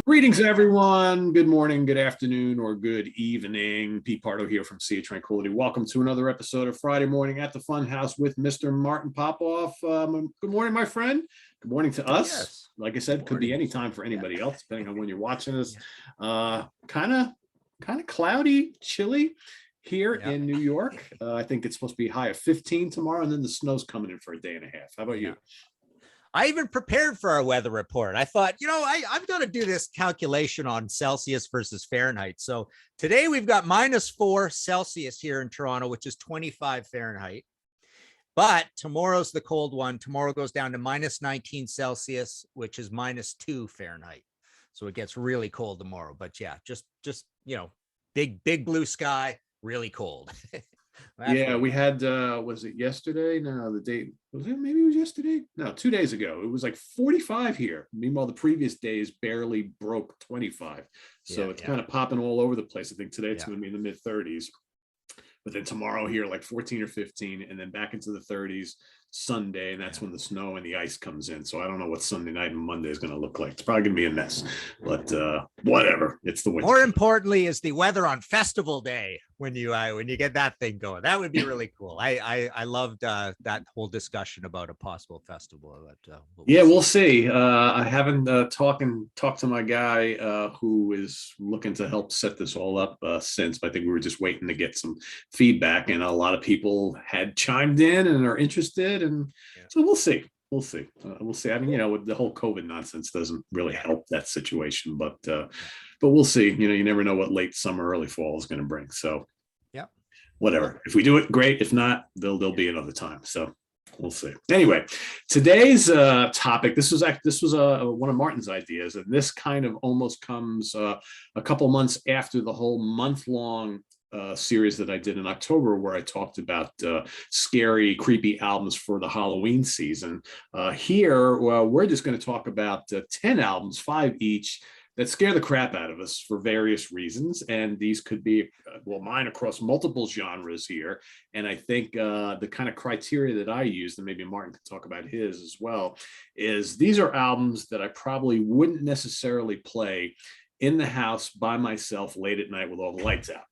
Greetings, everyone. Good morning, good afternoon, or good evening. Pete Pardo here from Sea of Tranquility. Welcome to another episode of Friday Morning at the Funhouse with Mr. Martin Popoff. Good morning, my friend. Good morning to us. Yes. Like I said, could be any time for anybody else, depending on when you're watching us. Kind of cloudy, chilly here in New York. I think it's supposed to be high of 15 tomorrow, and then the snow's coming in for a day and a half. How about you? I even prepared for our weather report. I thought, I'm going to do this calculation on Celsius versus Fahrenheit. So today we've got -4 Celsius here in Toronto, which is 25 Fahrenheit. But tomorrow's the cold one. Tomorrow goes down to -19 Celsius, which is -2 Fahrenheit. So it gets really cold tomorrow. But yeah, just big blue sky, really cold. Yeah, we had was it yesterday? No, the date was it, maybe it was yesterday. No, 2 days ago. It was like 45 here. Meanwhile, the previous days barely broke 25. So it's kind of popping all over the place. I think today it's going to be in the mid 30s. But then tomorrow here, like 14 or 15, and then back into the 30s Sunday, and that's when the snow and the ice comes in. So I don't know what Sunday night and Monday is going to look like. It's probably going to be a mess, but whatever. It's the winter. More importantly is the weather on festival day when you get that thing going. That would be really cool. I loved that whole discussion about a possible festival. But, we'll see. I haven't talked to my guy who is looking to help set this all up since, but I think we were just waiting to get some feedback, and a lot of people had chimed in and are interested, and so we'll see. We'll see. I mean, with the whole COVID nonsense doesn't really help that situation, but we'll see. You never know what late summer, early fall is going to bring. So whatever. If we do it, great. If not, there'll be another time. So we'll see. Anyway, today's topic. This was one of Martin's ideas, and this kind of almost comes a couple months after the whole month-long series that I did in October, where I talked about scary, creepy albums for the Halloween season. Here, we're just going to talk about 10 albums, 5 each, that scare the crap out of us for various reasons. And these could be, mine across multiple genres here. And I think the kind of criteria that I used, and maybe Martin could talk about his as well, is these are albums that I probably wouldn't necessarily play in the house by myself late at night with all the lights out.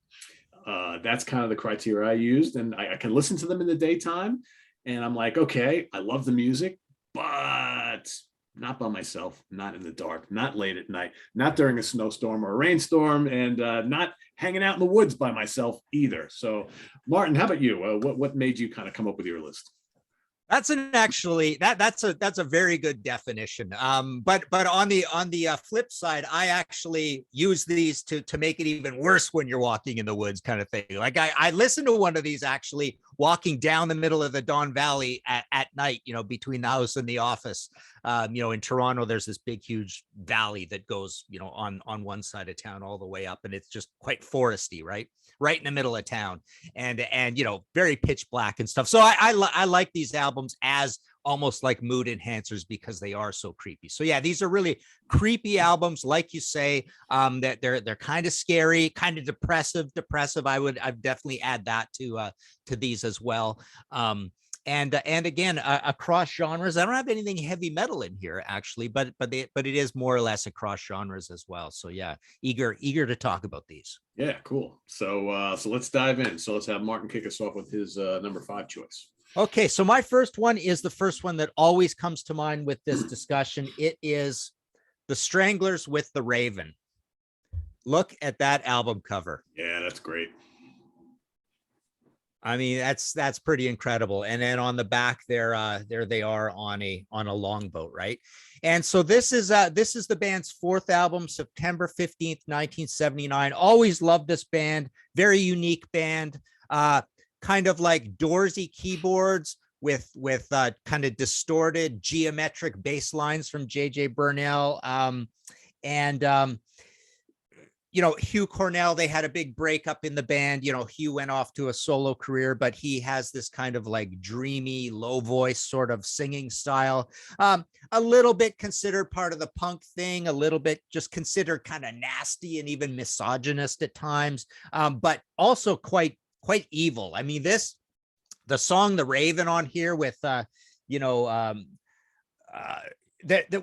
That's kind of the criteria I used, and I can listen to them in the daytime, and I'm like, okay, I love the music, but not by myself, not in the dark, not late at night, not during a snowstorm or a rainstorm, and not hanging out in the woods by myself either. So, Martin, how about you? What made you kind of come up with your list? That's a very good definition. But on the flip side, I actually use these to make it even worse when you're walking in the woods, kind of thing. Like I listened to one of these actually walking down the middle of the Don Valley at night, between the house and the office. In Toronto, there's this big, huge valley that goes, on one side of town all the way up, and it's just quite foresty, right in the middle of town, and very pitch black and stuff. So I like these albums as almost like mood enhancers because they are so creepy. So yeah, these are really creepy albums, like you say, that they're kind of scary, kind of depressive. I'd definitely add that to these as well. And again, across genres. I don't have anything heavy metal in here actually, but it is more or less across genres as well. So yeah, eager to talk about these. Yeah, cool. So let's dive in. So let's have Martin kick us off with his number 5 choice. Okay, so my first one is the first one that always comes to mind with this discussion. It is the Stranglers with the Raven. Look at that album cover. Yeah, that's great. I mean, that's pretty incredible. And then on the back there they are on a longboat, right? And so this is the band's 4th album, September 15th, 1979. Always loved this band. Very unique band. Kind of like Doorsy keyboards with kind of distorted geometric bass lines from J.J. Burnell. Hugh Cornell, they had a big breakup in the band. Hugh went off to a solo career, but he has this kind of like dreamy, low voice sort of singing style. A little bit considered part of the punk thing, a little bit just considered kind of nasty and even misogynist at times, but also quite evil. I mean, the song The Raven on here with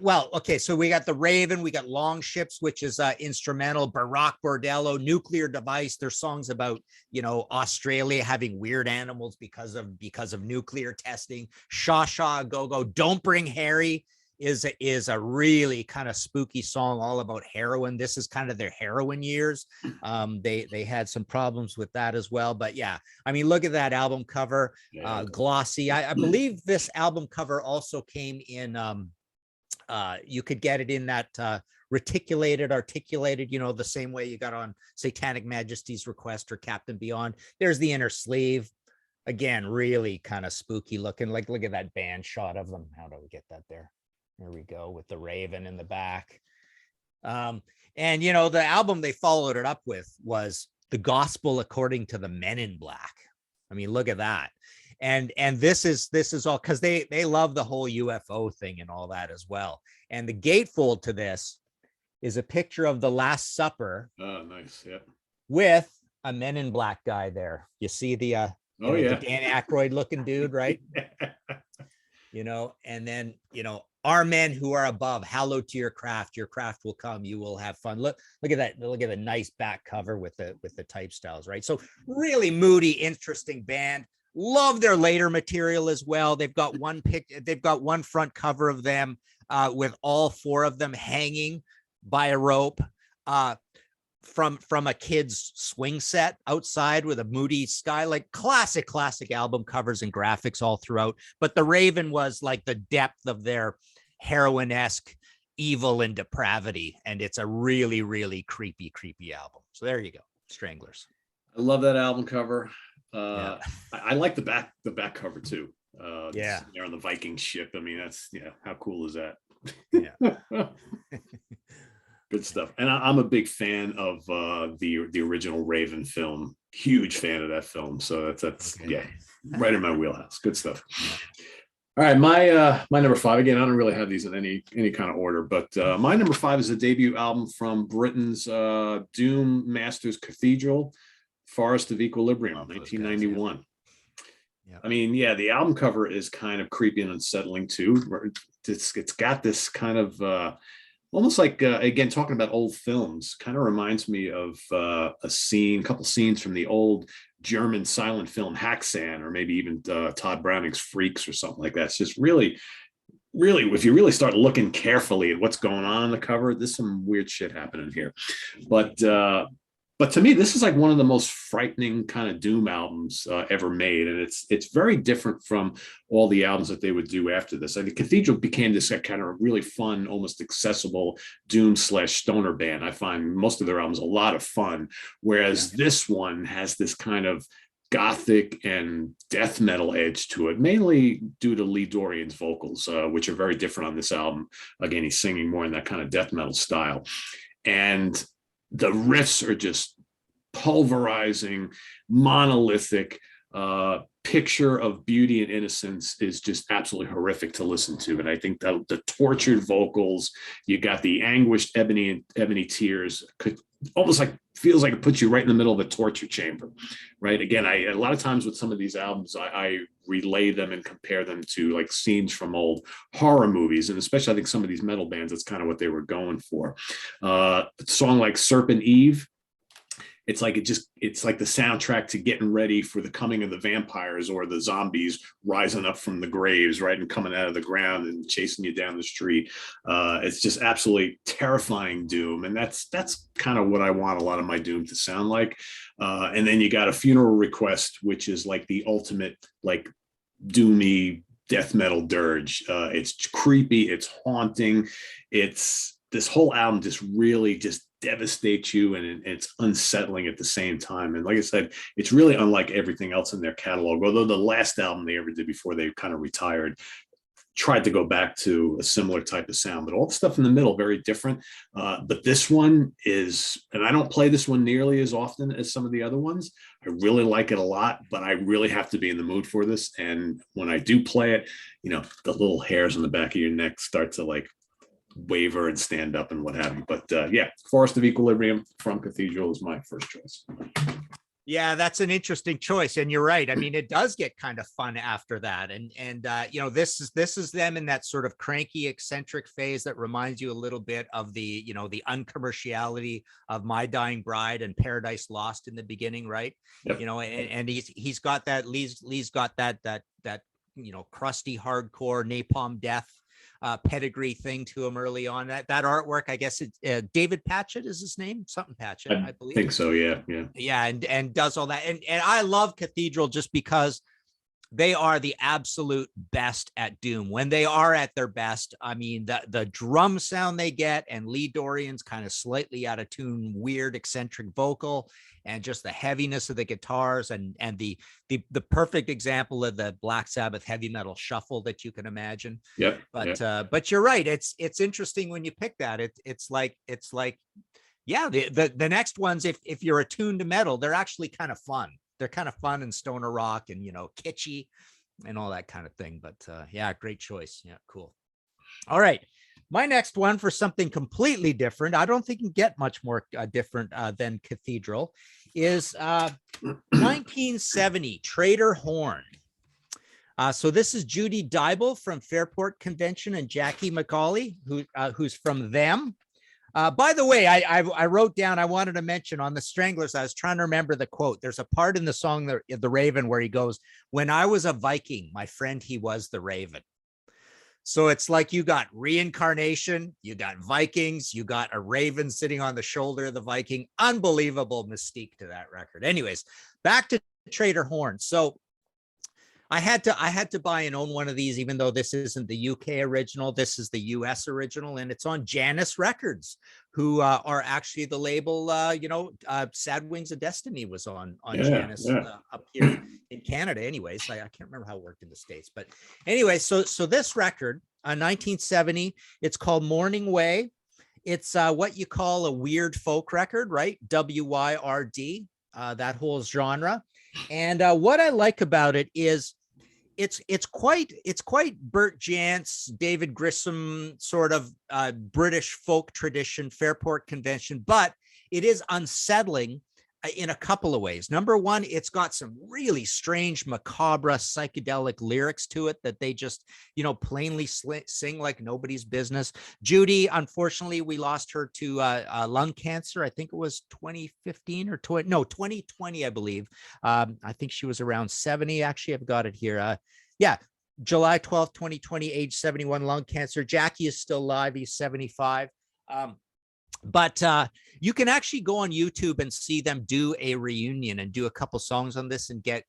Well, okay, so we got the Raven, we got Longships, which is instrumental, Barak Bordello, Nuclear Device. There's songs about, Australia having weird animals because of nuclear testing. Shaw Shaw Go Go, Don't Bring Harry is a really kind of spooky song all about heroin. This is kind of their heroin years. They had some problems with that as well. But yeah, I mean, look at that album cover, glossy. I believe this album cover also came in you could get it in that articulated, the same way you got on Satanic Majesty's Request or Captain Beyond. There's the inner sleeve. Again, really kind of spooky looking. Like, look at that band shot of them. How do we get that there? There we go, with the Raven in the back. And, the album they followed it up with was The Gospel According to the Men in Black. I mean, look at that. And this is all because they love the whole UFO thing and all that as well. And the gatefold to this is a picture of the Last Supper. Oh, nice. Yeah. With a Men in Black guy there. You see the the Dan Aykroyd looking dude, right? And then our men who are above, hallowed to your craft will come, you will have fun. Look at that. Look at the nice back cover with the type styles, right? So really moody, interesting band. Love their later material as well. They've got one front cover of them with all four of them hanging by a rope from a kid's swing set outside with a moody sky, like classic album covers and graphics all throughout. But the Raven was like the depth of their heroin-esque evil and depravity. And it's a really, really creepy album. So there you go. Stranglers. I love that album cover. I like the back cover too. They're on the Viking ship. I mean, that's how cool is that? Yeah. Good stuff. And I'm a big fan of the original Raven film. Huge fan of that film. So that's right in my wheelhouse. Good stuff. All right, my number 5. Again, I don't really have these in any kind of order, but my number 5 is a debut album from Britain's Doom Masters Cathedral, Forest of Equilibrium, 1991. Yeah. I mean, the album cover is kind of creepy and unsettling too. It's got this kind of almost like again, talking about old films, kind of reminds me of a couple scenes from the old German silent film Haxan, or maybe even Todd Browning's Freaks or something like that. It's just really, if you really start looking carefully at what's going on the cover, there's some weird shit happening here. But to me, this is like one of the most frightening kind of Doom albums ever made. And it's very different from all the albums that they would do after this. I think Cathedral became this kind of really fun, almost accessible Doom/stoner band. I find most of their albums a lot of fun, whereas this one has this kind of gothic and death metal edge to it, mainly due to Lee Dorian's vocals, which are very different on this album. Again, he's singing more in that kind of death metal style. And the riffs are just pulverizing, monolithic. Picture of beauty and innocence is just absolutely horrific to listen to. And I think that the tortured vocals, you got the anguished ebony tears, could almost like feels like it puts you right in the middle of a torture chamber, right? Again, a lot of times with some of these albums, I relay them and compare them to like scenes from old horror movies. And especially I think some of these metal bands, that's kind of what they were going for. A song like Serpent Eve, it's like the soundtrack to getting ready for the coming of the vampires or the zombies rising up from the graves, right, and coming out of the ground and chasing you down the street. It's just absolutely terrifying Doom, and that's kind of what I want a lot of my Doom to sound like. And then you got A Funeral Request, which is like the ultimate like doomy death metal dirge. It's creepy, it's haunting, this whole album just really just devastates you, and it's unsettling at the same time. And like I said, it's really unlike everything else in their catalog, although the last album they ever did before they kind of retired tried to go back to a similar type of sound, but all the stuff in the middle very different. But this one is, and I don't play this one nearly as often as some of the other ones. I really like it a lot, but I really have to be in the mood for this. And when I do play it, the little hairs on the back of your neck start to like waver and stand up and what have you. But Forest of Equilibrium from Cathedral is my first choice. Yeah, that's an interesting choice, and you're right. I mean, it does get kind of fun after that, and you know, this is them in that sort of cranky, eccentric phase that reminds you a little bit of the, you know, the uncommerciality of My Dying Bride and Paradise Lost in the beginning, right? Yep. You know, and he's got that Lee's got that you know, crusty hardcore Napalm Death pedigree thing to him early on. That artwork, I guess it's David Patchett is his name, something Patchett, I I believe. think so. Yeah. Yeah. Yeah, and does all that, and I love Cathedral just because they are the absolute best at doom. When they are at their best, I mean, the drum sound they get, and Lee Dorian's kind of slightly out of tune, weird, eccentric vocal, and just the heaviness of the guitars, and the perfect example of the Black Sabbath heavy metal shuffle that you can imagine. Yep. But you're right. It's interesting when you pick that. It's like yeah, the next ones, if you're attuned to metal, they're actually kind of fun. They're kind of fun and stoner rock and, you know, kitschy and all that kind of thing. But yeah, great choice. Yeah, cool. All right. My next one for something completely different, I don't think you can get much more different than Cathedral, is 1970 Trader Horn. So this is Judy Dybel from Fairport Convention and Jackie McCauley, who's from them. By the way, I wrote down, I wanted to mention on the Stranglers, I was trying to remember the quote. There's a part in the song, the Raven, where he goes, "When I was a Viking, my friend, he was the Raven." So it's like you got reincarnation, you got Vikings, you got a Raven sitting on the shoulder of the Viking. Unbelievable mystique to that record. Anyways, back to Trader Horn. So I had to buy and own one of these, even though this isn't the UK original. This is the US original, and it's on Janus Records, who are actually the label. You know, Sad Wings of Destiny was on Janus up here in Canada. Anyways, I can't remember how it worked in the States, but anyway, so this record, 1970, it's called Morning Way. It's what you call a weird folk record, right? WYRD, that whole genre. And what I like about it is it's quite Bert Jantz, David Grissom sort of British folk tradition, Fairport Convention, but it is unsettling in a couple of ways. Number one, it's got some really strange, macabre, psychedelic lyrics to it that they just, you know, plainly sing like nobody's business. Judy, unfortunately, we lost her to lung cancer. I think it was 2015 or 2020, I believe. I think she was around 70. Actually, I've got it here. Yeah, July 12th, 2020, age 71, lung cancer. Jackie is still alive. He's 75. But you can actually go on YouTube and see them do a reunion and do a couple songs on this and get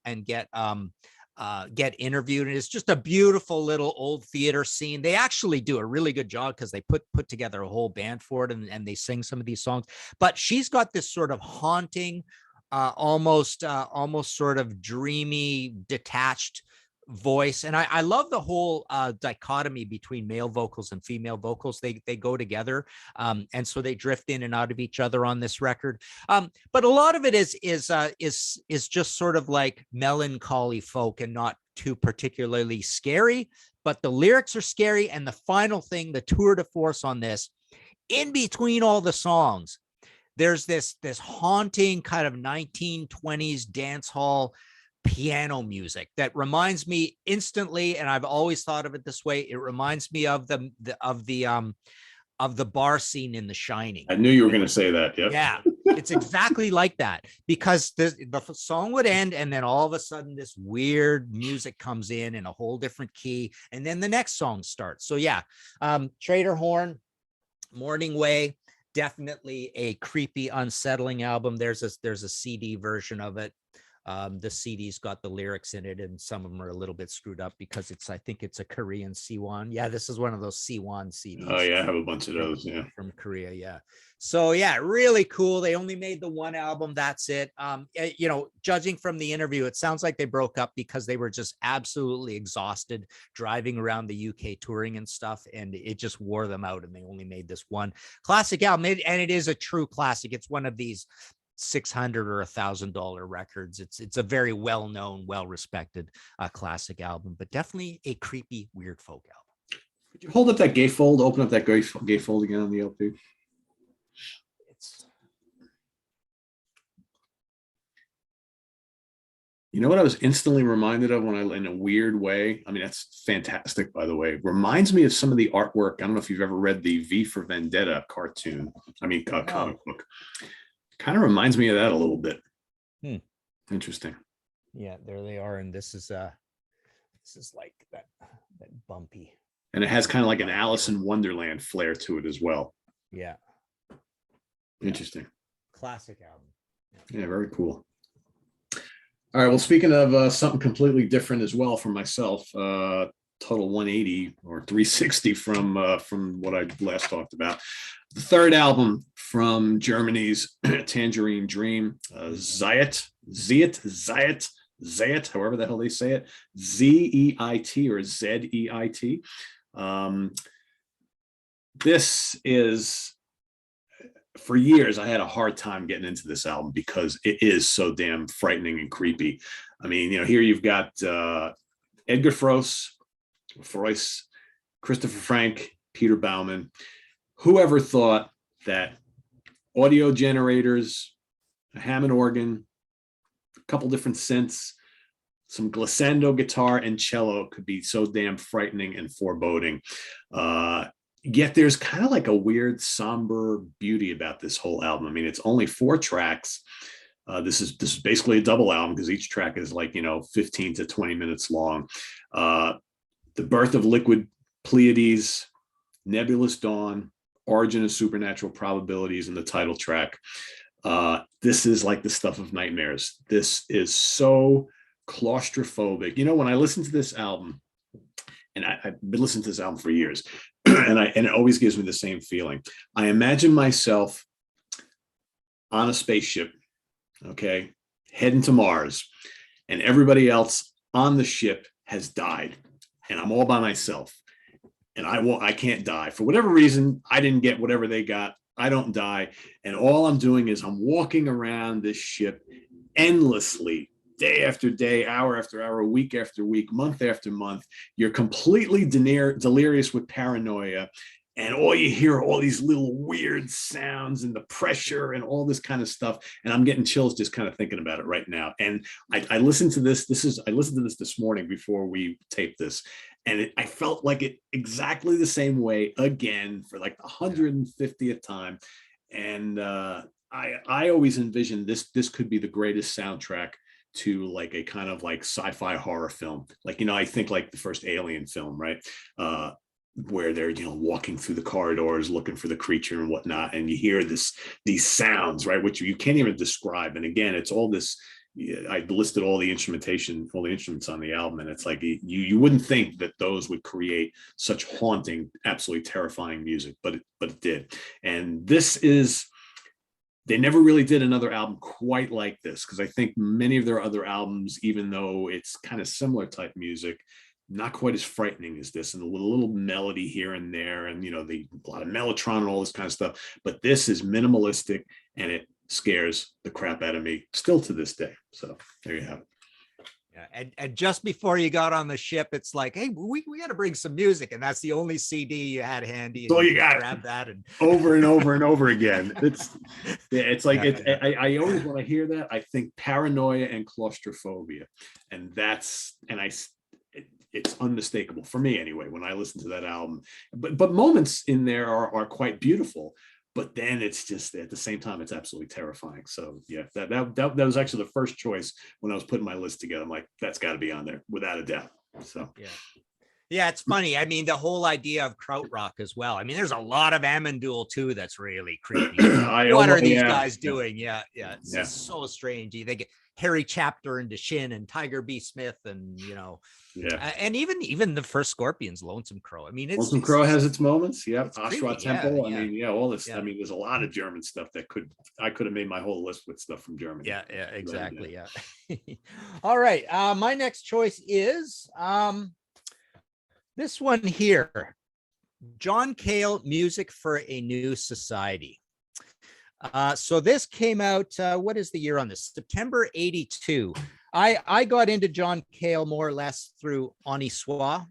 interviewed. And it's just a beautiful little old theater scene. They actually do a really good job because they put together a whole band for it, and they sing some of these songs. But she's got this sort of haunting, almost sort of dreamy, detached voice, and I love the whole dichotomy between male vocals and female vocals. They go together, and so they drift in and out of each other on this record. But a lot of it is just sort of like melancholy folk and not too particularly scary. But the lyrics are scary, and the final thing, the tour de force on this, in between all the songs, there's this haunting kind of 1920s dance hall piano music that reminds me instantly, and I've always thought of it this way. It reminds me of the bar scene in The Shining. I knew you were going to say that. Yep. Yeah, it's exactly like that, because the song would end, and then all of a sudden this weird music comes in a whole different key, and then the next song starts. So yeah, Trader Horn, Morning Way, definitely a creepy, unsettling album. There's a CD version of it. The CD's got the lyrics in it, and some of them are a little bit screwed up because I think it's a Korean C1. Yeah, this is one of those C1 CDs. Oh yeah, I have a bunch of those. Yeah, from Korea. Yeah. So yeah, really cool. They only made the one album. That's it. You know, judging from the interview, it sounds like they broke up because they were just absolutely exhausted driving around the UK touring and stuff, and it just wore them out, and they only made this one classic album. And it is a true classic. It's one of these $600 or $1,000 records. It's a very well-known, well-respected classic album, but definitely a creepy, weird folk album. Could you hold up that gatefold? Open up that gatefold again on the LP. You know what I was instantly reminded of when I, in a weird way? I mean, that's fantastic, by the way. Reminds me of some of the artwork. I don't know if you've ever read the V for Vendetta cartoon. I mean, comic book. Kind of reminds me of that a little bit. Interesting. Yeah, there they are, and this is like that bumpy. And it has kind of like an Alice in Wonderland flair to it as well. Yeah. Interesting. Classic album. Yeah, very cool. All right. Well, speaking of something completely different as well for myself, total 180 or 360 from what I last talked about. The third album from Germany's Tangerine Dream, Zayat, however the hell they say it, Z-E-I-T or Z-E-I-T. This is, for years, I had a hard time getting into this album because it is so damn frightening and creepy. I mean, here you've got Edgar Froese, Christopher Frank, Peter Baumann. Whoever thought that audio generators, a Hammond organ, a couple different synths, some glissando guitar and cello could be so damn frightening and foreboding. Yet there's kind of like a weird somber beauty about this whole album. I mean, it's only 4 tracks. This is basically a double album because each track is like 15 to 20 minutes long. The Birth of Liquid Pleiades, Nebulous Dawn, Origin of Supernatural Probabilities, and the title track. This is like the stuff of nightmares. This is so claustrophobic. When I listen to this album, and I've been listening to this album for years, and it always gives me the same feeling. I imagine myself on a spaceship, okay, heading to Mars, and everybody else on the ship has died, and I'm all by myself, and I can't die for whatever reason. I didn't get whatever they got. I don't die, and all I'm doing is I'm walking around this ship endlessly, day after day, hour after hour, week after week, month after month. You're completely delirious with paranoia, and all you hear are all these little weird sounds and the pressure and all this kind of stuff. And I'm getting chills just kind of thinking about it right now. And I listened to this. I listened to this morning before we taped this, and I felt like it exactly the same way again for like the 150th time. And I always envisioned this could be the greatest soundtrack to like a kind of like sci-fi horror film. Like, I think like the first Alien film, right? Where they're, walking through the corridors looking for the creature and whatnot. And you hear these sounds, right? Which you can't even describe. And again, it's all this, I listed all the instrumentation, all the instruments on the album. And it's like, you wouldn't think that those would create such haunting, absolutely terrifying music, but it did. And they never really did another album quite like this, because I think many of their other albums, even though it's kind of similar type music, not quite as frightening as this, and a little melody here and there, and a lot of Mellotron and all this kind of stuff. But this is minimalistic, and it scares the crap out of me still to this day. So there you have it. Yeah, and just before you got on the ship, it's like, hey, we got to bring some music, and that's the only CD you had handy. So you got grab that and over and over and over again. It's like I always, when I hear that, I think paranoia and claustrophobia, and it's unmistakable for me anyway when I listen to that album. But moments in there are quite beautiful. But then it's just, at the same time, it's absolutely terrifying. So yeah, that was actually the first choice when I was putting my list together. I'm like, that's got to be on there without a doubt. So yeah, it's funny. I mean, the whole idea of krautrock as well. I mean, there's a lot of Amandul too that's really creepy. What are these guys doing? Yeah. It's just so strange. You think Harry Chapter and Deshin and Tiger B. Smith and and even the first Scorpions, Lonesome Crow. I mean, Lonesome Crow has its moments. Yeah, Ashra Temple. Yeah. I mean, all this. I mean, there's a lot of German stuff that I could have made my whole list with stuff from Germany. Yeah, exactly. Yeah. All right. My next choice is this one here, John Cale, Music for a New Society. So this came out, what is the year on this? September 82. I got into John Cale more or less through Honi Soit,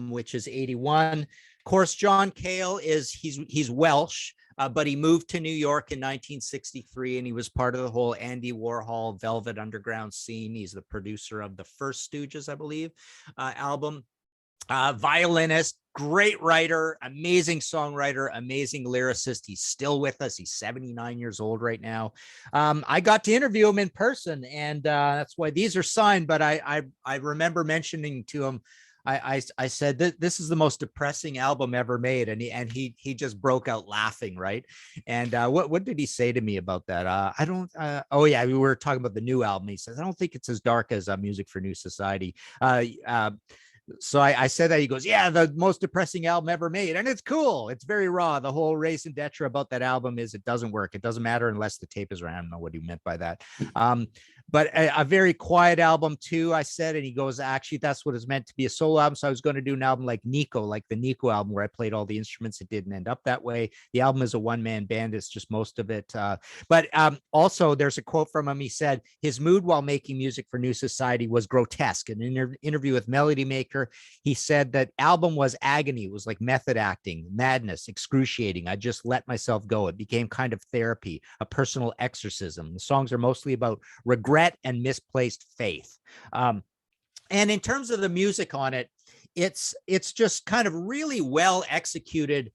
which is 81. Of course, John Cale he's Welsh. but he moved to New York in 1963, and he was part of the whole Andy Warhol Velvet Underground scene. He's the producer of the first Stooges, I believe, album. Violinist, great writer, amazing songwriter, amazing lyricist. He's still with us. He's 79 years old right now. I got to interview him in person, and that's why these are signed. But I remember mentioning to him, I said that this is the most depressing album ever made, and he just broke out laughing, right? And what did he say to me about that? I don't. Oh yeah, we were talking about the new album. He says, I don't think it's as dark as Music for New Society. So I said that. He goes, yeah, the most depressing album ever made. And it's cool. It's very raw. The whole race and detra about that album is it doesn't work. It doesn't matter unless the tape is around. I don't know what he meant by that. But a very quiet album too, I said. And he goes, actually, that's what it's meant to be, a solo album. So I was going to do an album like Nico, like the Nico album, where I played all the instruments. It didn't end up that way. The album is a one-man band. It's just most of it. But also there's a quote from him. He said his mood while making Music for New Society was grotesque. In an interview with Melody Maker, he said that album was agony. It was like method acting, madness, excruciating. I just let myself go. It became kind of therapy, a personal exorcism. The songs are mostly about regret and misplaced faith. And in terms of the music on it, it's just kind of really well executed,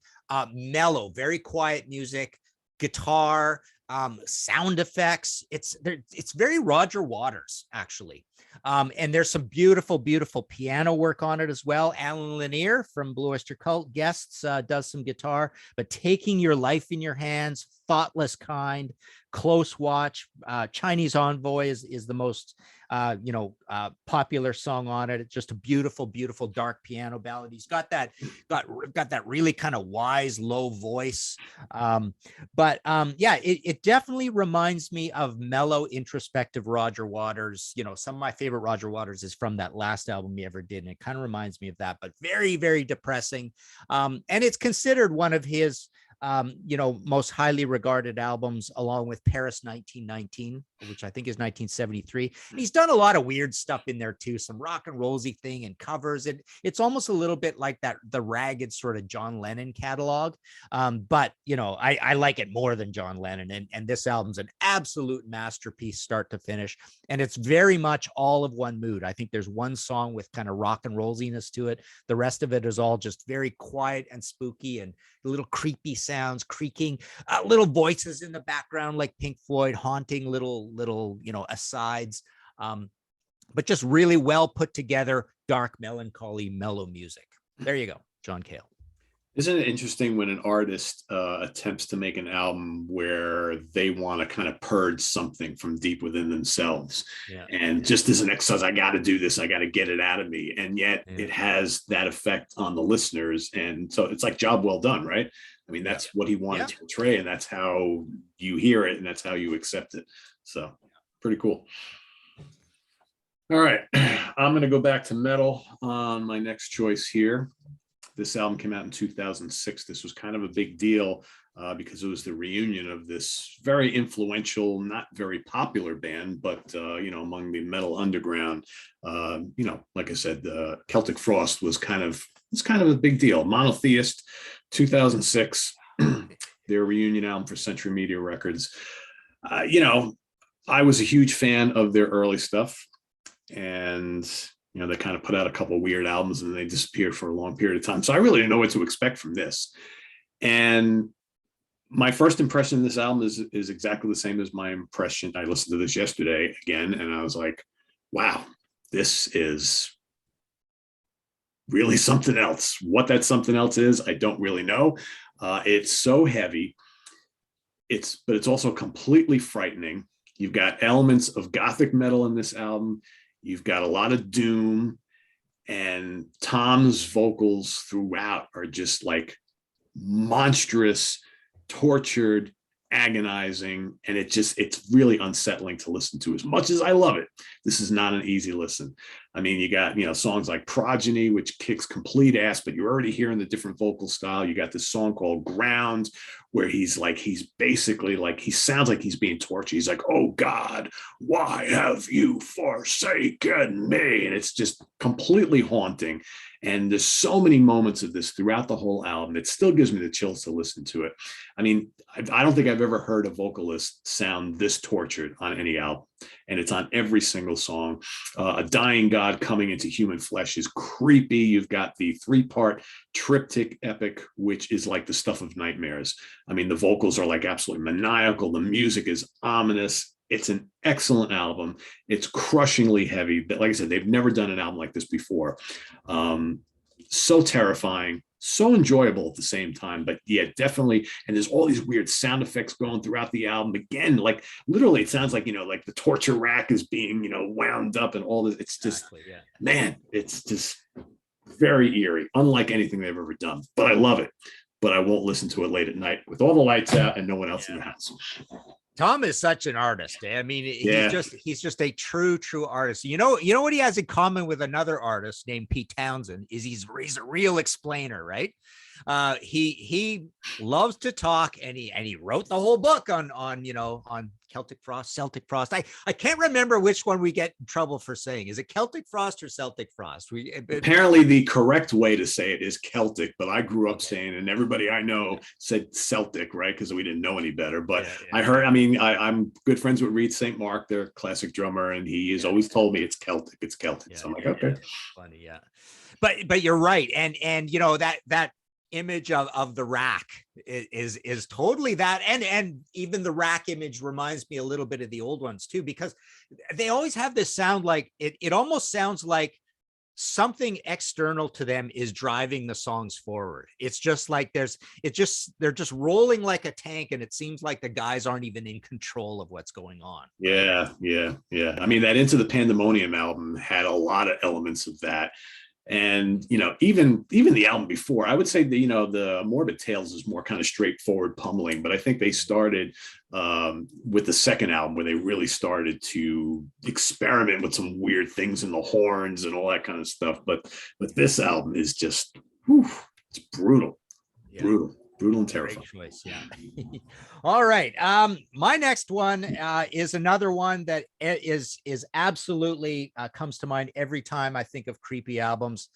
mellow, very quiet music, guitar, sound effects. It's very Roger Waters, actually. And there's some beautiful, beautiful piano work on it as well. Alan Lanier from Blue Oyster Cult guests does some guitar, but Taking Your Life in Your Hands, Thoughtless Kind, Close Watch, Chinese Envoy is the most popular song on it. It's just a beautiful, beautiful dark piano ballad. He's got that really kind of wise, low voice. It definitely reminds me of mellow, introspective Roger Waters. Some of my favorite Roger Waters is from that last album he ever did, and it kind of reminds me of that, but very, very depressing. And it's considered one of his most highly regarded albums, along with Paris 1919, which I think is 1973. And he's done a lot of weird stuff in there too, some rock and rollsy thing and covers. It's almost a little bit like the ragged sort of John Lennon catalog. But I like it more than John Lennon. And this album's an absolute masterpiece, start to finish. And it's very much all of one mood. I think there's one song with kind of rock and rollsiness to it. The rest of it is all just very quiet and spooky and little creepy sounds, creaking, little voices in the background like Pink Floyd, haunting little asides, but just really well put together, dark, melancholy, mellow music. There you go, John Cale. Isn't it interesting when an artist attempts to make an album where they want to kind of purge something from deep within themselves, and just as an exercise, I got to do this, I got to get it out of me, and yet it has that effect on the listeners, and so it's like job well done, right? I mean, that's what he wanted to portray, and that's how you hear it, and that's how you accept it. So pretty cool. All right, I'm going to go back to metal on my next choice here. This album came out in 2006. This was kind of a big deal because it was the reunion of this very influential, not very popular band, but among the metal underground. Like I said, Celtic Frost was kind of a big deal. Monotheist, 2006, their reunion album for Century Media Records. I was a huge fan of their early stuff, and they kind of put out a couple of weird albums and then they disappeared for a long period of time. So I really didn't know what to expect from this. And my first impression of this album is exactly the same as my impression. I listened to this yesterday again, and I was like, wow, this is really something else. What that something else is, I don't really know. It's so heavy. But it's also completely frightening. You've got elements of gothic metal in this album. You've got a lot of doom, and Tom's vocals throughout are just like monstrous, tortured, agonizing, and it's really unsettling to listen to. As much as I love it, this is not an easy listen. I mean, you got, songs like Progeny, which kicks complete ass, but you're already hearing the different vocal style. You got this song called Ground, where he's basically like, he sounds like he's being tortured. He's like, oh God, why have you forsaken me? And it's just completely haunting. And there's so many moments of this throughout the whole album. It still gives me the chills to listen to it. I mean, I don't think I've ever heard a vocalist sound this tortured on any album. And it's on every single song. A dying God coming into human flesh is creepy. You've got the 3-part triptych epic, which is like the stuff of nightmares. I mean, the vocals are like absolutely maniacal. The music is ominous. It's an excellent album. It's crushingly heavy, but like I said, they've never done an album like this before. So terrifying, so enjoyable at the same time, but yeah, definitely. And there's all these weird sound effects going throughout the album. Again, like literally, it sounds like, like the torture rack is being, wound up and all this. It's just, man, it's just very eerie, unlike anything they've ever done. But I love it. But I won't listen to it late at night with all the lights out and no one else in the house. Tom is such an artist. I mean, he's just a true artist. You know what he has in common with another artist named Pete Townsend is he's a real explainer, right? He loves to talk, and he wrote the whole book on Celtic Frost. I can't remember which one we get in trouble for saying. Is it Celtic Frost or Celtic Frost? Apparently the correct way to say it is Celtic, but I grew up saying, and everybody I know said Celtic, right? Because we didn't know any better. But I heard, I'm good friends with Reed St. Mark, their classic drummer, and he has always told me it's Celtic. It's Celtic. So I'm like, okay. Funny, yeah. But you're right. And that image of the rack is totally that, and even the rack image reminds me a little bit of the old ones too, because they always have this sound like it almost sounds like something external to them is driving the songs forward. It's just like they're just rolling like a tank, and it seems like the guys aren't even in control of what's going on. Yeah. I mean, that Into the Pandemonium album had a lot of elements of that. And, even the album before, I would say that, the Morbid Tales is more kind of straightforward pummeling, but I think they started with the second album where they really started to experiment with some weird things in the horns and all that kind of stuff. But this album is just, it's brutal, brutal and terrifying. Great choice, yeah. All right. My next one is another one that is absolutely comes to mind every time I think of creepy albums.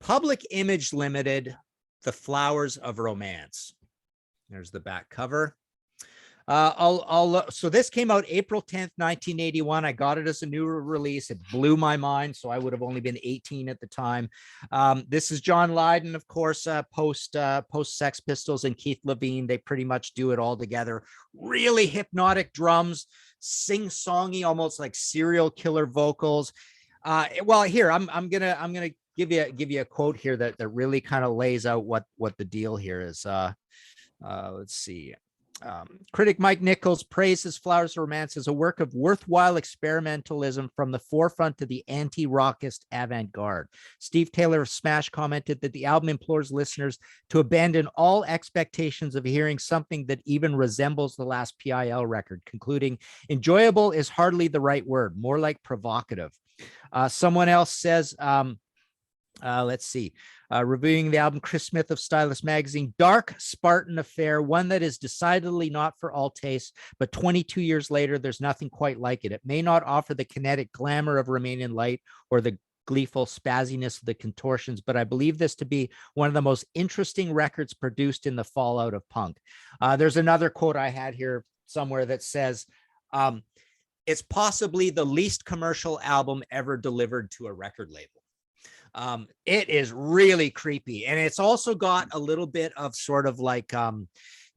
Public Image Limited, The Flowers of Romance. There's the back cover. So this came out April 10th, 1981. I got it as a new release. It blew my mind. So I would have only been 18 at the time. This is John Lyden, of course, post Sex Pistols, and Keith Levine. They pretty much do it all together. Really hypnotic drums, sing-songy, almost like serial killer vocals. Well, here I'm gonna give you a quote here that really kind of lays out what the deal here is. Let's see. Critic Mike Nichols praises Flowers of Romance as a work of worthwhile experimentalism from the forefront to the anti-rockist avant-garde. Steve Taylor of Smash commented that the album implores listeners to abandon all expectations of hearing something that even resembles the last PIL record, concluding, enjoyable is hardly the right word, more like provocative. Someone else says, let's see. Reviewing the album, Chris Smith of Stylus Magazine, dark Spartan affair, one that is decidedly not for all tastes, but 22 years later, there's nothing quite like it. It may not offer the kinetic glamour of Remain in Light or the gleeful spazziness of the Contortions, but I believe this to be one of the most interesting records produced in the fallout of punk. There's another quote I had here somewhere that says, it's possibly the least commercial album ever delivered to a record label. It is really creepy, and it's also got a little bit of sort of like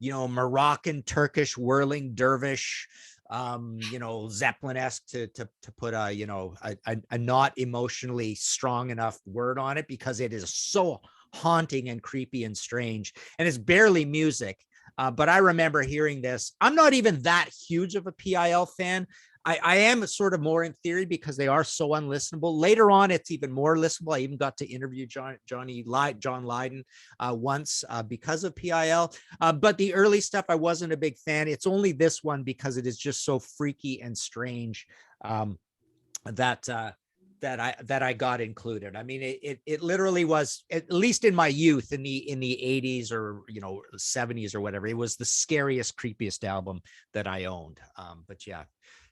Moroccan Turkish whirling dervish, Zeppelin-esque to put a not emotionally strong enough word on it, because it is so haunting and creepy and strange, and it's barely music. But I remember hearing this. I'm not even that huge of a PIL fan. I am sort of more in theory because they are so unlistenable. Later on, it's even more listenable. I even got to interview John Lyden once because of PIL. But the early stuff, I wasn't a big fan. It's only this one because it is just so freaky and strange that that I got included. I mean, it literally was, at least in my youth, in the 80s or 70s or whatever, it was the scariest, creepiest album that I owned. But yeah,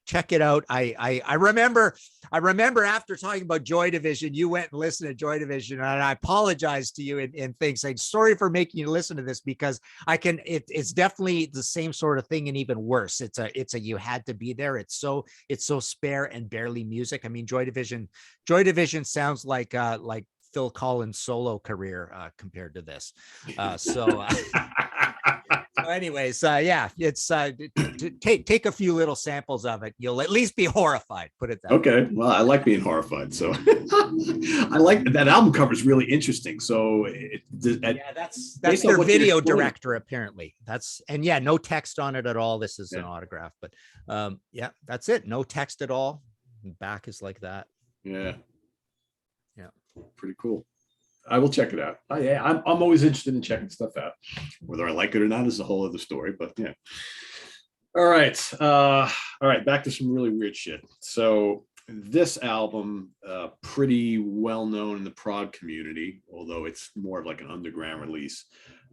check it out. I remember after talking about Joy Division, you went and listened to Joy Division, and I apologize to you in things saying sorry for making you listen to this, because it's definitely the same sort of thing and even worse. It's a you had to be there. It's so spare and barely music. I mean, Joy Division sounds like Phil Collins' solo career compared to this. So anyways, yeah, it's take a few little samples of it. You'll at least be horrified. Put it that way. Okay. Well, I like being horrified. So I like that album cover is really interesting. So that's their video director, apparently. No text on it at all. This is an autograph, but yeah, that's it. No text at all. Back is like that. Yeah. Yeah. Pretty cool. I will check it out. I'm always interested in checking stuff out. Whether I like it or not is a whole other story, but yeah. All right. Back to some really weird shit. So this album, pretty well known in the prog community, although it's more of like an underground release.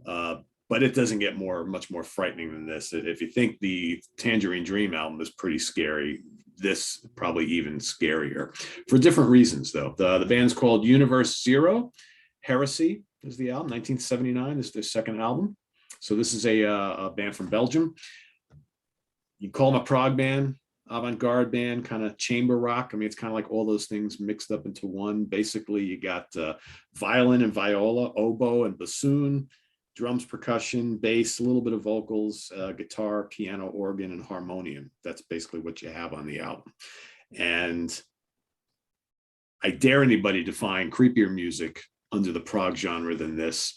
But it doesn't get much more frightening than this. If you think the Tangerine Dream album is pretty scary, this probably even scarier for different reasons, though. The band's called Universe Zero. Heresy is the album. 1979 is their second album. So this is a band from Belgium. You call them a prog band, avant-garde band, kind of chamber rock. I mean, it's kind of like all those things mixed up into one. Basically, you got violin and viola, oboe and bassoon, drums, percussion, bass, a little bit of vocals, guitar, piano, organ, and harmonium. That's basically what you have on the album. And I dare anybody to find creepier music under the prog genre than this.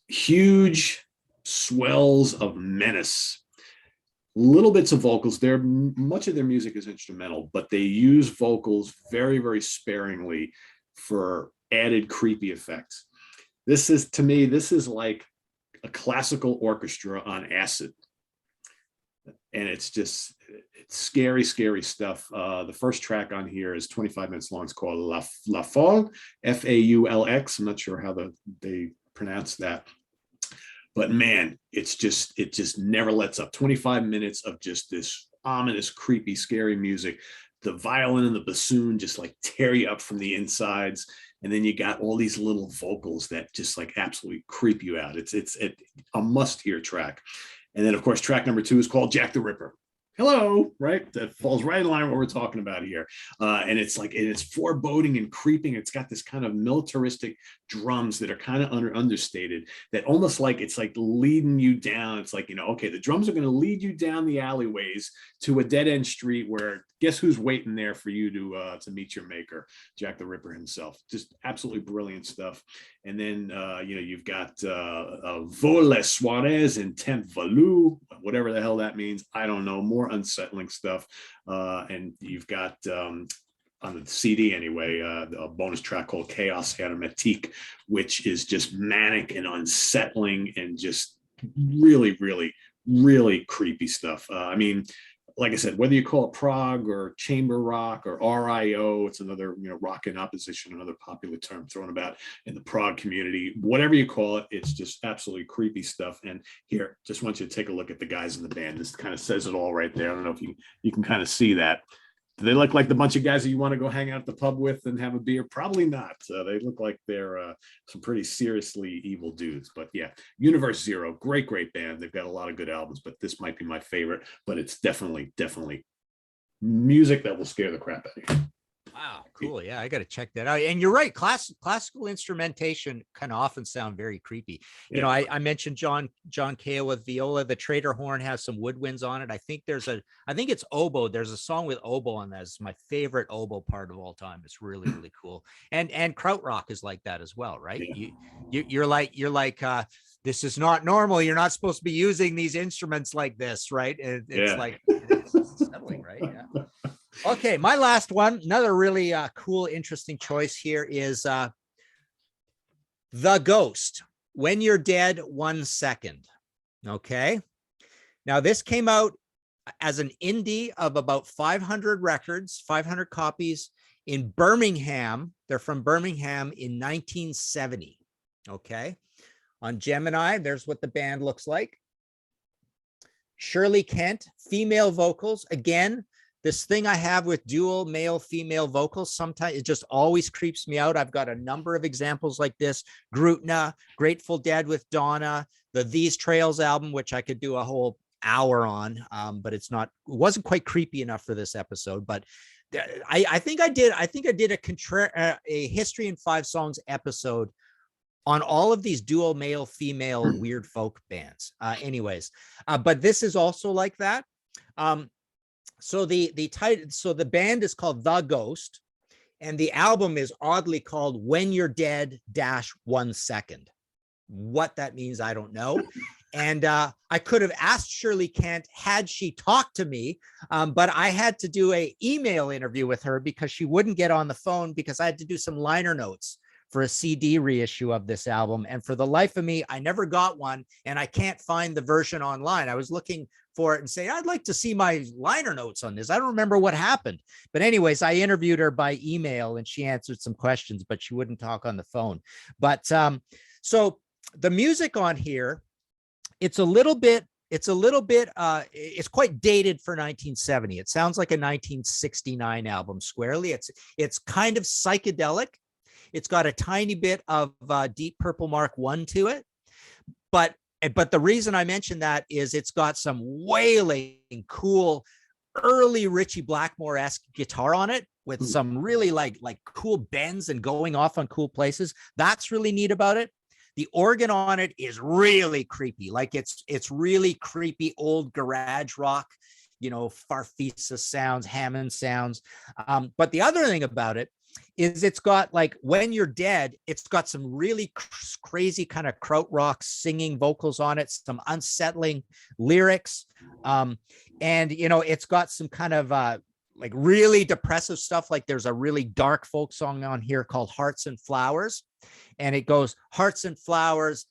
Huge swells of menace, little bits of vocals. Much of their music is instrumental, but they use vocals very, very sparingly for added creepy effects. This is like a classical orchestra on acid. And it's scary, scary stuff. The first track on here is 25 minutes long. It's called La Faul, Faulx. I'm not sure how they pronounce that. But man, it just never lets up. 25 minutes of just this ominous, creepy, scary music. The violin and the bassoon just like tear you up from the insides. And then you got all these little vocals that just like absolutely creep you out. It's a must-hear track. And then, of course, track number 2 is called Jack the Ripper. Hello, right? That falls right in line with what we're talking about here. And it's foreboding and creeping. It's got this kind of militaristic drums that are kind of understated, that almost like it's like leading you down. It's like, okay, the drums are going to lead you down the alleyways to a dead end street where guess who's waiting there for you to meet your maker, Jack the Ripper himself. Just absolutely brilliant stuff. And then, you've got Vole Suarez and Temp Valu, whatever the hell that means. I don't know. More unsettling stuff. And you've got, on the CD anyway, a bonus track called Chaos Hermetique, which is just manic and unsettling and just really, really, really creepy stuff. I mean, like I said, whether you call it prog or chamber rock or RIO, it's another, rock in opposition, another popular term thrown about in the prog community. Whatever you call it, it's just absolutely creepy stuff. And here, just want you to take a look at the guys in the band. This kind of says it all right there. I don't know if you can kind of see that. Do they look like the bunch of guys that you want to go hang out at the pub with and have a beer? Probably not. They look like they're some pretty seriously evil dudes. But yeah, Universe Zero, great band. They've got a lot of good albums, but this might be my favorite. But it's definitely music that will scare the crap out of you. Wow, cool. Yeah, I got to check that out. And you're right. Classical instrumentation can often sound very creepy. Yeah. I mentioned John Kale with viola. The Trader horn has some woodwinds on it. I think it's oboe. There's a song with oboe on that. It's my favorite oboe part of all time. It's really, really cool. And krautrock is like that as well, right? Yeah. You're like this is not normal. You're not supposed to be using these instruments like this, right? It's like it's settling, right? Yeah. Okay, my last one, another really cool, interesting choice here is The Ghost, When You're Dead 1 Second. Okay. Now, this came out, as an indie of about 500 records, 500 copies in Birmingham. They're from Birmingham in 1970. Okay. On Gemini, there's what the band looks like. Shirley Kent, female vocals. Again, this thing I have with dual male female vocals, sometimes it just always creeps me out. I've got a number of examples like this. Grutna, Grateful Dead with Donna, the These Trails album, which I could do a whole hour on, but it wasn't quite creepy enough for this episode. But I think I did a History in 5 Songs episode on all of these dual male female weird folk bands. But this is also like that. So the band is called The Ghost, and the album is oddly called When You're Dead -1 Second. What that means, I don't know. And I could have asked Shirley Kent had she talked to me, but I had to do an email interview with her because she wouldn't get on the phone, because I had to do some liner notes for a CD reissue of this album. And for the life of me, I never got one, and I can't find the version online. I was looking for it and say, I'd like to see my liner notes on this. I don't remember what happened. But anyways, I interviewed her by email and she answered some questions, but she wouldn't talk on the phone. But so the music on here, it's quite dated for 1970. It sounds like a 1969 album squarely. It's kind of psychedelic. It's got a tiny bit of Deep Purple Mark I to it. But the reason I mention that is it's got some wailing, cool, early Ritchie Blackmore-esque guitar on it with some really like cool bends and going off on cool places. That's really neat about it. The organ on it is really creepy. Like it's really creepy old garage rock, Farfisa sounds, Hammond sounds. But the other thing about it is it's got, like, When You're Dead, it's got some really crazy kind of krautrock singing vocals on it, some unsettling lyrics. And, it's got some kind of like really depressive stuff. Like there's a really dark folk song on here called Hearts and Flowers. And it goes, hearts and flowers.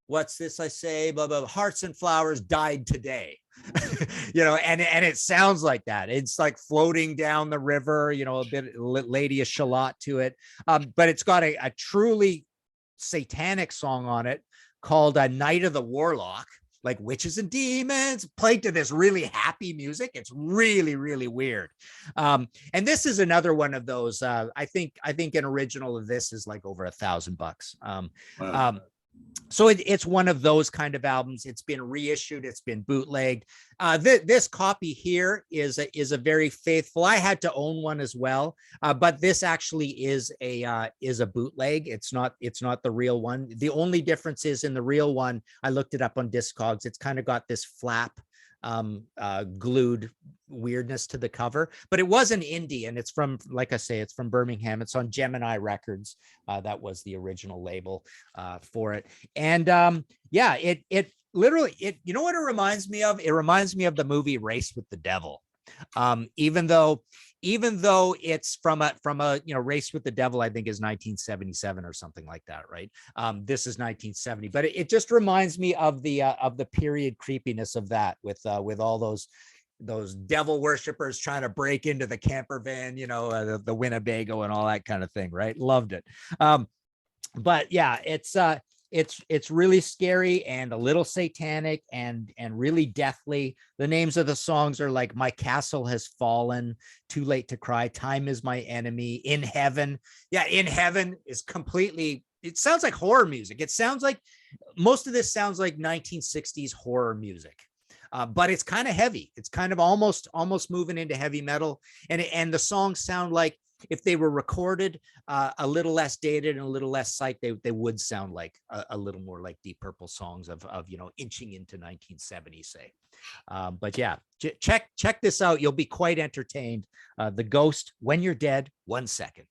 What's this I say? Blah, blah, blah. Hearts and flowers died today. And it sounds like that. It's like floating down the river, a bit Lady of Shalott to it. But it's got a truly satanic song on it called Night of the Warlock, like witches and demons played to this really happy music. It's really, really weird. And this is another one of those, I think an original of this is like over $1,000. Wow. So it's one of those kind of albums. It's been reissued. It's been bootlegged. This copy here is a very faithful. I had to own one as well, but this actually is a bootleg. It's not the real one. The only difference is in the real one, I looked it up on Discogs. It's kind of got this flap glued weirdness to the cover, but it was an indie, and it's from, like I say, it's from Birmingham. It's on Gemini Records. That was the original label for it. And it literally, you know what it reminds me of? It reminds me of the movie Race with the Devil. Even though it's from a Race with the Devil, I think is 1977 or something like that, right? This is 1970, but it just reminds me of the period creepiness of that with all those devil worshippers trying to break into the camper van, the Winnebago and all that kind of thing, right? Loved it. But yeah, it's really scary and a little satanic and really deathly. The names of the songs are like My Castle Has Fallen, Too Late to Cry, Time Is My Enemy, In Heaven. Yeah, In Heaven is completely, it sounds like horror music. It sounds like, most of this sounds like 1960s horror music. But it's kind of heavy. It's kind of almost moving into heavy metal. And the songs sound like, if they were recorded a little less dated and a little less psyched, they would sound like a little more like Deep Purple songs of inching into 1970s, say. But yeah, check this out. You'll be quite entertained. The Ghost, When You're Dead, 1 Second.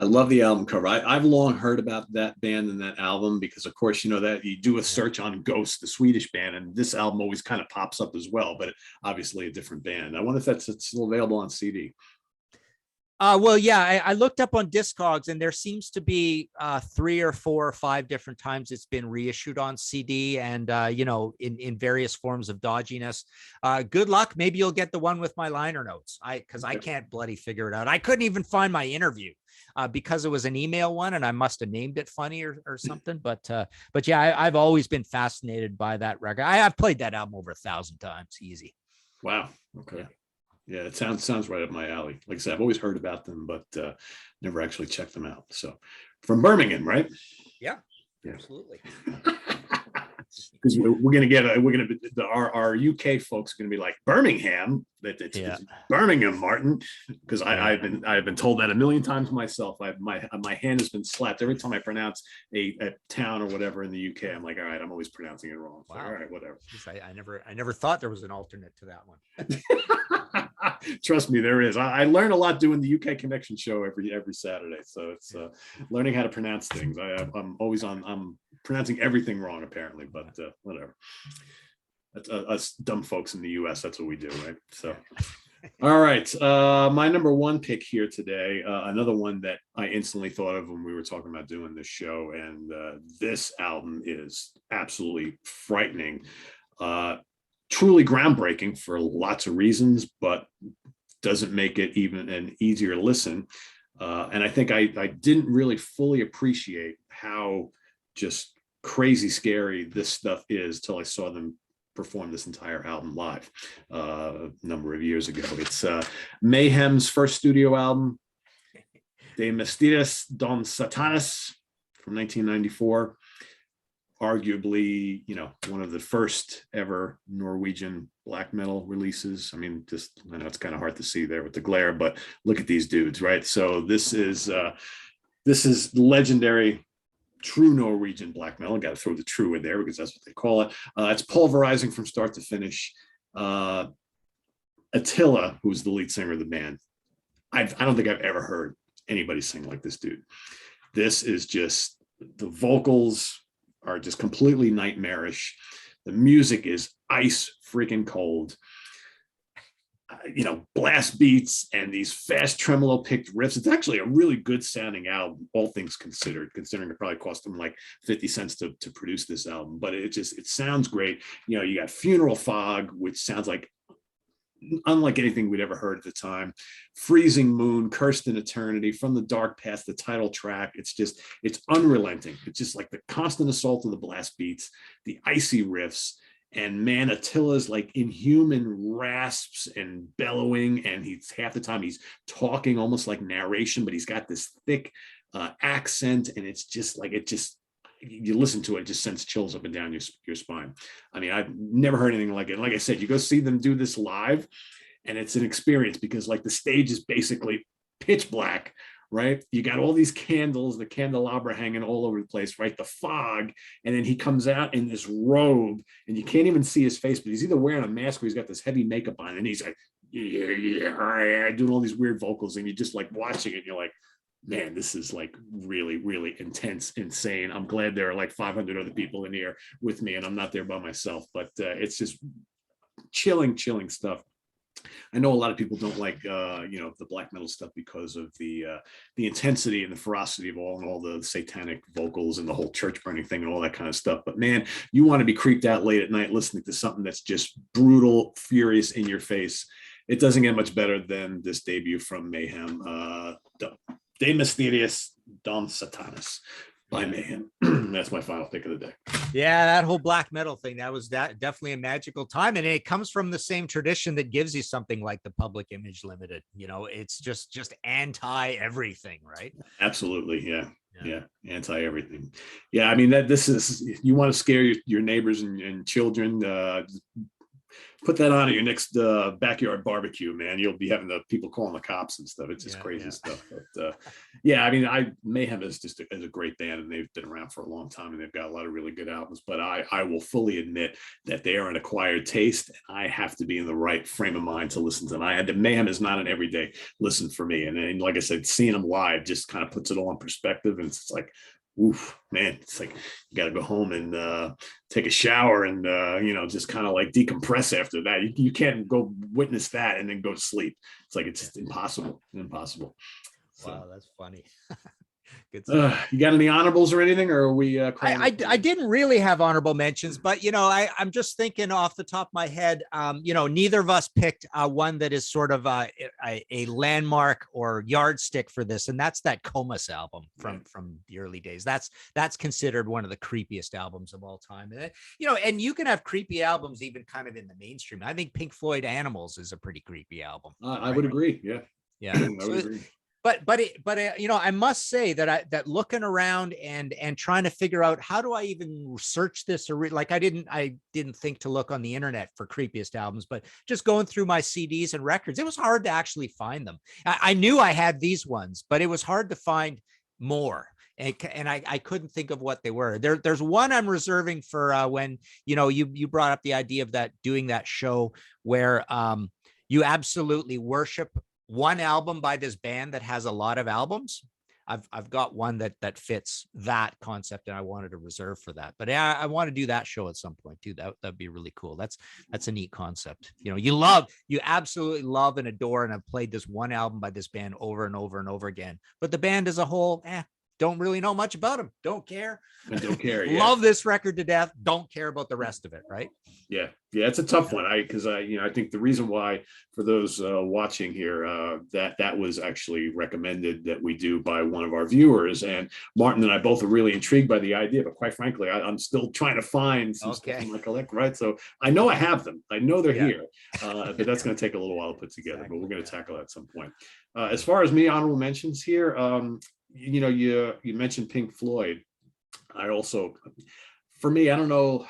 I love the album cover. I've long heard about that band and that album because, of course, that you do a search on Ghost, the Swedish band, and this album always kind of pops up as well, but obviously a different band. I wonder if it's still available on CD. Well, yeah, I looked up on Discogs, and there seems to be 3 or 4 or 5 different times it's been reissued on CD, and in various forms of dodginess. Good luck. Maybe you'll get the one with my liner notes. Because I can't bloody figure it out. I couldn't even find my interview because it was an email one, and I must have named it funny or something. But yeah, I've always been fascinated by that record. I've played that album over 1,000 times, easy. Wow. Okay. Yeah, it sounds right up my alley. Like I said, I've always heard about them, but never actually checked them out. So, from Birmingham, right? Yeah. Yeah. Absolutely. Because our UK folks are gonna be like Birmingham. It's Birmingham, Martin. Because I've been told that a million times myself. My hand has been slapped every time I pronounce a town or whatever in the UK. I'm like, all right, I'm always pronouncing it wrong. So, wow. All right, whatever. Jeez, I never thought there was an alternate to that one. Trust me, there is. I learn a lot doing the UK Connection show every Saturday. So it's learning how to pronounce things. I'm pronouncing everything wrong apparently, but whatever. That's us dumb folks in the US. That's what we do, right? So, all right. My number one pick here today, another one that I instantly thought of when we were talking about doing this show, and this album is absolutely frightening. Truly groundbreaking for lots of reasons, but doesn't make it even an easier listen. And I think I didn't really fully appreciate how just crazy scary this stuff is till I saw them perform this entire album live a number of years ago. It's Mayhem's first studio album, De Mysteriis Don Satanas, from 1994. Arguably, one of the first ever Norwegian black metal releases. I mean, I know it's kind of hard to see there with the glare, but look at these dudes, right? So this is legendary, true Norwegian black metal. Got to throw the true in there because that's what they call it. It's pulverizing from start to finish. Attila, who's the lead singer of the band, I don't think I've ever heard anybody sing like this dude. This is just, the vocals are just completely nightmarish. The music is ice freaking cold. Blast beats and these fast tremolo picked riffs. It's actually a really good sounding album, all things considered, considering it probably cost them like 50 cents to produce this album, but it sounds great. You got Funeral Fog, which sounds like unlike anything we'd ever heard at the time. Freezing Moon, Cursed in Eternity, From the Dark Past, the title track. It's unrelenting. It's just like the constant assault of the blast beats, the icy riffs, and man, Attila's like inhuman rasps and bellowing, and he's half the time he's talking almost like narration, but he's got this thick accent, and it's just like, you listen to it, just sends chills up and down your spine. I mean, I've never heard anything like it. Like I said, you go see them do this live, and it's an experience because like the stage is basically pitch black, right? You got all these candles, the candelabra hanging all over the place, right? The fog, and then he comes out in this robe, and you can't even see his face, but he's either wearing a mask or he's got this heavy makeup on, and he's like, yeah, doing all these weird vocals, and you're just like watching it, and you're like, man, this is like really, really intense, insane. I'm glad there are like 500 other people in here with me and I'm not there by myself, but it's just chilling stuff. I know a lot of people don't like, the black metal stuff because of the intensity and the ferocity of all the satanic vocals and the whole church burning thing and all that kind of stuff. But man, you want to be creeped out late at night listening to something that's just brutal, furious, in your face. It doesn't get much better than this debut from Mayhem. De Mysteriis Don Satanas by Mayhem. That's my final pick of the day. Yeah, that whole black metal thing, that was definitely a magical time. And it comes from the same tradition that gives you something like the Public Image Limited. It's just anti everything, right? Absolutely. Yeah. Anti everything. Yeah. I mean, this is, you want to scare your neighbors and children, put that on at your next backyard barbecue, man. You'll be having the people calling the cops and stuff. It's just crazy stuff. But I mean, Mayhem is just a great band, and they've been around for a long time, and they've got a lot of really good albums. But I will fully admit that they are an acquired taste. I have to be in the right frame of mind to listen to them. Mayhem is not an everyday listen for me. And like I said, seeing them live just kind of puts it all in perspective. And it's like, oof, man, it's like you got to go home and take a shower and just kind of like decompress after that. You can't go witness that and then go to sleep. It's like it's just impossible. So. Wow, that's funny. Good stuff. You got any honorables or anything, or are we? I didn't really have honorable mentions, but I'm just thinking off the top of my head. Neither of us picked one that is sort of a landmark or yardstick for this, and that's that Comus album from the early days. That's considered one of the creepiest albums of all time. And you can have creepy albums even kind of in the mainstream. I think Pink Floyd Animals is a pretty creepy album. I would agree. Yeah. I would agree. But I must say that looking around and trying to figure out how do I even search this or I didn't think to look on the internet for creepiest albums, but just going through my CDs and records, it was hard to actually find them. I knew I had these ones, but it was hard to find more. And I couldn't think of what they were. There's one I'm reserving for when you brought up the idea of doing that show where you absolutely worship one album by this band that has a lot of albums. I've got one that fits that concept, and I wanted to reserve for that. But I want to do that show at some point too. That'd be really cool. That's a neat concept. You absolutely love and adore, and I've played this one album by this band over and over and over again. But the band as a whole, don't really know much about them. Don't care. Yeah. Love this record to death. Don't care about the rest of it. Right. Yeah. It's a tough one. I think the reason why, for those watching here, that was actually recommended that we do by one of our viewers, and Martin and I both are really intrigued by the idea, but quite frankly, I'm still trying to find some stuff in my collection, right? So I know I have them. I know they're here, but that's going to take a little while to put together, but we're going to tackle that at some point. As far as me, honorable mentions here, you mentioned Pink Floyd. For me, I don't know,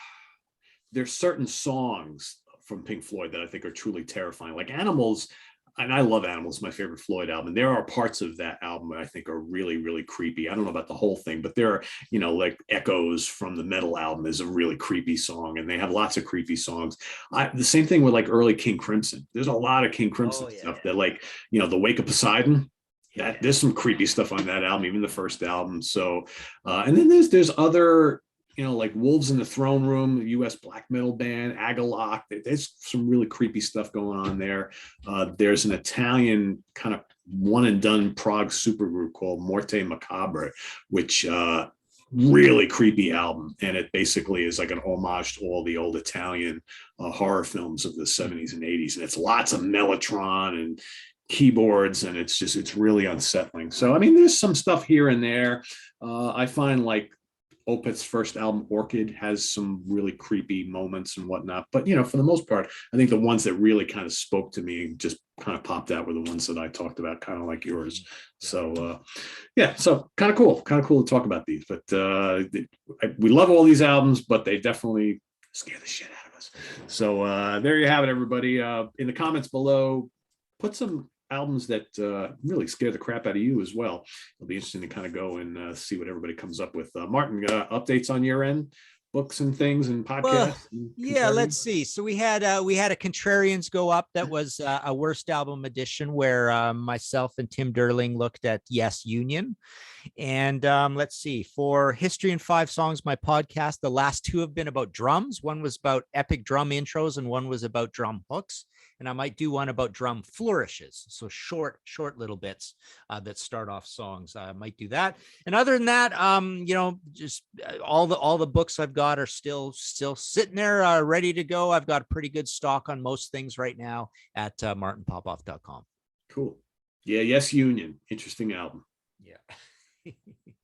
there's certain songs from Pink Floyd that I think are truly terrifying, like Animals. And I love Animals, my favorite Floyd album. There are parts of that album that I think are really, really creepy. I don't know about the whole thing, but there are, like Echoes from the Metal album is a really creepy song, and they have lots of creepy songs. The same thing with like early King Crimson. There's a lot of King Crimson stuff that The Wake of Poseidon. There's some creepy stuff on that album, even the first album. So, and then there's other, like Wolves in the Throne Room, the U.S. black metal band, Agalock. There's some really creepy stuff going on there. There's an Italian kind of one and done prog supergroup called Morte Macabre, which really creepy album. And it basically is like an homage to all the old Italian horror films of the 70s and 80s. And it's lots of Mellotron and keyboards, and it's really unsettling. So, there's some stuff here and there. I find like Opeth's first album, Orchid, has some really creepy moments and whatnot. But, for the most part, I think the ones that really kind of spoke to me and just kind of popped out were the ones that I talked about, kind of like yours. So, so kind of cool to talk about these. But we love all these albums, but they definitely scare the shit out of us. So there you have it, everybody. In the comments below, put some albums that really scare the crap out of you as well. It'll be interesting to kind of go and see what everybody comes up with. Martin, updates on your end, books and things and podcasts? Let's see. So we had a Contrarians go up. That was a worst album edition where myself and Tim Derling looked at Yes Union. And let's see, for History in 5 Songs, my podcast, the last 2 have been about drums. One was about epic drum intros and one was about drum hooks. And I might do one about drum flourishes. So short little bits that start off songs. I might do that. And other than that, just all the books I've got are still sitting there ready to go. I've got a pretty good stock on most things right now at martinpopoff.com. Cool. Yeah. Yes Union. Interesting album. Yeah.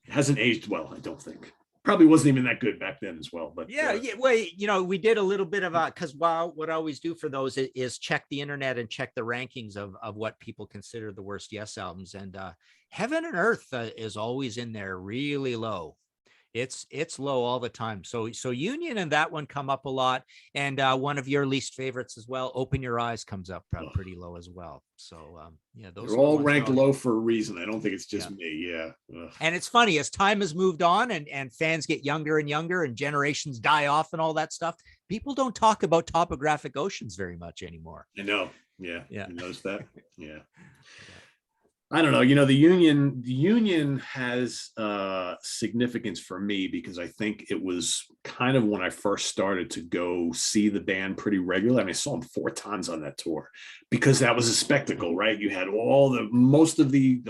Hasn't aged well, I don't think. Probably wasn't even that good back then as well. But well, we did a little bit of because what I always do for those is check the internet and check the rankings of what people consider the worst Yes albums, and Heaven and Earth is always in there really low. It's low all the time. So Union and that one come up a lot, and one of your least favorites as well, Open Your Eyes, comes up pretty low as well. So those are all ranked low for a reason. I don't think it's just me. Yeah. Ugh. And it's funny, as time has moved on and fans get younger and younger and generations die off and all that stuff, people don't talk about Topographic Oceans very much anymore. I know. Yeah. You notice that? Yeah. I don't know. You know, the union has significance for me because I think it was kind of when I first started to go see the band pretty regularly. I mean, I saw them 4 times on that tour because that was a spectacle, right? You had most of the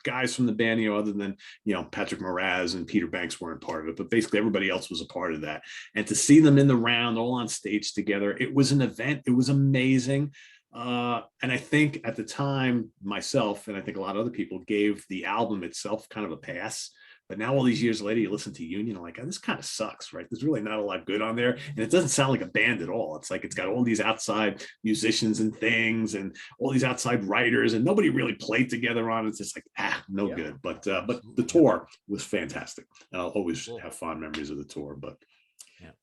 guys from the band, you know, other than, you know, Patrick Moraz and Peter Banks weren't part of it, but basically everybody else was a part of that. And to see them in the round, all on stage together, it was an event. It was amazing. And I think at the time, myself, and I think a lot of other people gave the album itself kind of a pass. But now, all these years later, you listen to Union, like, oh, this kind of sucks, right? There's really not a lot good on there. And it doesn't sound like a band at all. It's like it's got all these outside musicians and things and all these outside writers, and nobody really played together on it. It's just like, no good. But the tour was fantastic. And I'll always have fond memories of the tour, but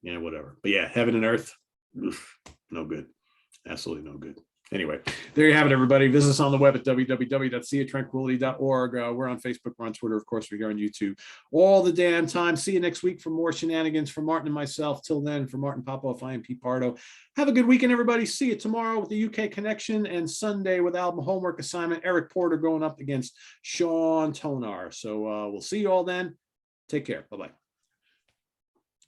yeah, whatever. But yeah, Heaven and Earth, oof, no good. Absolutely no good. Anyway, there you have it, everybody. Visit us on the web at www.seatranquility.org. We're on Facebook, we're on Twitter, of course, we're on YouTube all the damn time. See you next week for more shenanigans from Martin and myself. Till then, for Martin Popoff, I am Pete Pardo. Have a good weekend, everybody. See you tomorrow with the UK Connection and Sunday with album homework assignment. Eric Porter going up against Sean Tonar. So we'll see you all then. Take care. Bye-bye.